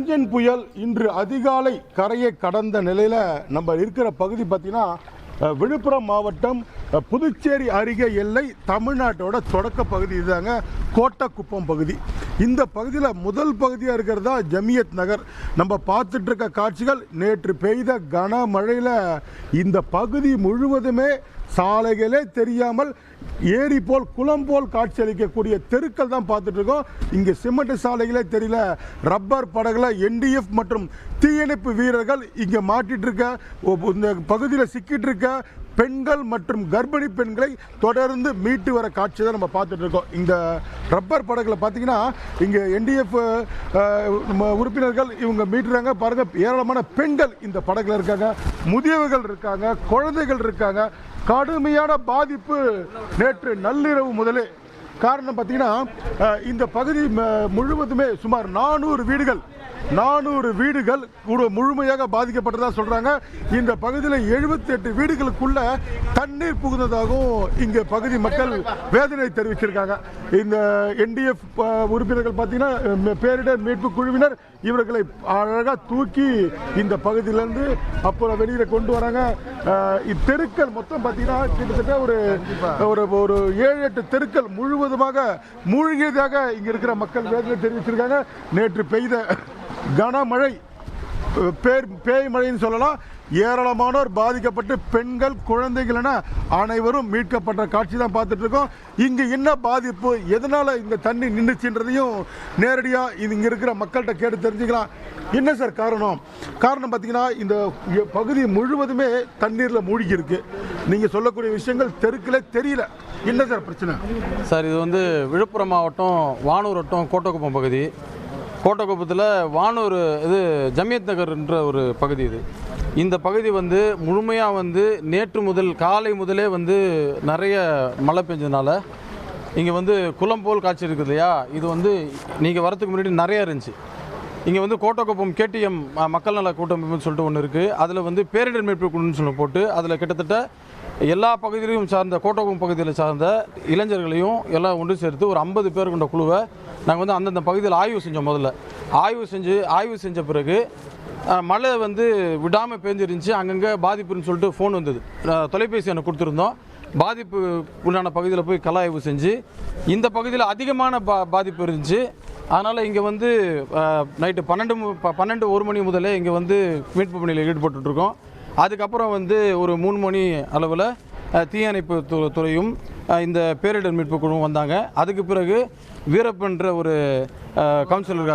அஞ்சன் புயல் இன்று அதிகாலை கரையை கடந்த நிலையில் நம்ம இருக்கிற பகுதி பார்த்தீங்கன்னா விழுப்புரம் மாவட்டம் புதுச்சேரி அருகே எல்லை தமிழ்நாட்டோட தொடக்க பகுதி இதுதாங்க கோட்டக்குப்பம் பகுதி. இந்த பகுதியில் முதல் பகுதியாக இருக்கிறதா ஜமியத் நகர். நம்ம பார்த்துட்டு இருக்க காட்சிகள் நேற்று பெய்த கனமழையில் இந்த பகுதி முழுவதுமே சாலைகளே தெரியாமல் ஏரி போல் குளம் போல் காட்சியளிக்கக்கூடிய தெருக்கள் தான் பார்த்துட்டு இருக்கோம். இங்கே சிமெண்ட் சாலைகளே தெரியல. ரப்பர் படகுல NDF மற்றும் தீயணைப்பு வீரர்கள் இங்கே மாட்டிட்டு இருக்க, இந்த பகுதியில் சிக்கிட்டு இருக்க பெண்கள் மற்றும் கர்ப்பிணி பெண்களை தொடர்ந்து மீட்டு வர காட்சி தான் நம்ம பார்த்துட்டு இருக்கோம். இந்த ரப்பர் படகுல பார்த்தீங்கன்னா இங்கே NDF உறுப்பினர்கள் இவங்க மீட்டுறாங்க பாருங்க. ஏராளமான பெண்கள் இந்த படகுல இருக்காங்க, முதியவர்கள் இருக்காங்க, குழந்தைகள் இருக்காங்க. கடுமையான பாதிப்பு நேற்று நள்ளிரவு முதலே. காரணம் பார்த்தீங்கன்னா இந்த பகுதி முழுவதுமே சுமார் 400 வீடுகள் முழுமையாக பாதிக்கப்பட்டதா சொல்றாங்க. இந்த பகுதியில் 78 வீடுகளுக்குள்ள தண்ணீர் புகுந்ததாகவும் இங்க பகுதி மக்கள் வேதனை தெரிவிச்சிருக்காங்க. இந்த NDF உறுப்பினர்கள் பார்த்தீங்கன்னா பேரிடர் மீட்பு குழுவினர் இவர்களை அழகாக தூக்கி இந்த பகுதியிலேருந்து அப்புறம் வெளியில் கொண்டு வராங்க. தெருக்கள் மொத்தம் பார்த்தீங்கன்னா கிட்டத்தட்ட ஒரு 7-8 தெருக்கள் முழுவதுமாக மூழ்கியதாக இங்கே இருக்கிற மக்கள் வேதனை தெரிவிச்சிருக்காங்க. நேற்று பெய்த கனமழை பேய் மழைன்னு சொல்லலாம். ஏராளமானோர் பாதிக்கப்பட்டு பெண்கள் குழந்தைகள் என அனைவரும் மீட்கப்பட்ட காட்சி தான் பார்த்துட்டு இருக்கோம். இங்கே என்ன பாதிப்பு, எதனால இந்த தண்ணி நின்றுச்சுன்றதையும் நேரடியாக இங்கே இருக்கிற மக்கள்கிட்ட கேட்டு தெரிஞ்சுக்கலாம். என்ன சார் காரணம் பார்த்தீங்கன்னா இந்த பகுதி முழுவதுமே தண்ணீரில் மூழ்கி இருக்கு. நீங்கள் சொல்லக்கூடிய விஷயங்கள் தெருக்களே தெரியல. என்ன சார் பிரச்சனை? சார் இது வந்து விழுப்புரம் மாவட்டம் வானூர் வட்டம் கோட்டக்குப்பம் பகுதி. கோட்டக்குப்பத்தில் வானூர் இது ஜமியத் நகர்ன்ற ஒரு பகுதி. இந்த பகுதி வந்து முழுமையாக வந்து நேற்று முதல் காலை முதலே வந்து நிறைய மழை பெஞ்சதுனால இங்கே வந்து குளம் போல் காட்சி இருக்குது இல்லையா. இது வந்து நீங்கள் வரத்துக்கு முன்னாடி நிறையா இருந்துச்சு. இங்கே வந்து கோட்டக்குப்பம் KTM மக்கள் நல கூட்டமைப்புன்னு சொல்லிட்டு ஒன்று இருக்குது. அதில் வந்து பேரிடர் மீட்பு குழுன்னு சொல்லி போட்டு அதில் கிட்டத்தட்ட எல்லா பகுதியிலையும் சார்ந்த கோட்டக்குப்பம் பகுதியில் சார்ந்த இளைஞர்களையும் எல்லாம் ஒன்று சேர்த்து ஒரு 50 பேர் கொண்ட குழுவை நாங்கள் வந்து அந்தந்த பகுதியில் ஆய்வு செஞ்சோம். முதல்ல ஆய்வு செஞ்ச பிறகு மழை வந்து விடாமல் பேஞ்சிருந்துச்சு. அங்கங்கே பாதிப்புன்னு சொல்லிட்டு ஃபோன் வந்தது, தொலைபேசி எனக்கு கொடுத்துருந்தோம். பாதிப்பு உண்டான பகுதியில் போய் கள ஆய்வு செஞ்சு இந்த பகுதியில் அதிகமான பாதிப்பு இருந்துச்சு. அதனால் இங்கே வந்து நைட்டு 1 மணி முதலே இங்கே வந்து மீட்பு பணியில் ஈடுபட்டுருக்கோம். அதுக்கப்புறம் வந்து ஒரு 3 மணி அளவில் தீயணைப்பு துறையும் இந்த பேரிடர் மீட்பு குழுவும் வந்தாங்க. அதுக்கு பிறகு வீரப்பன்ற ஒரு கவுன்சிலர்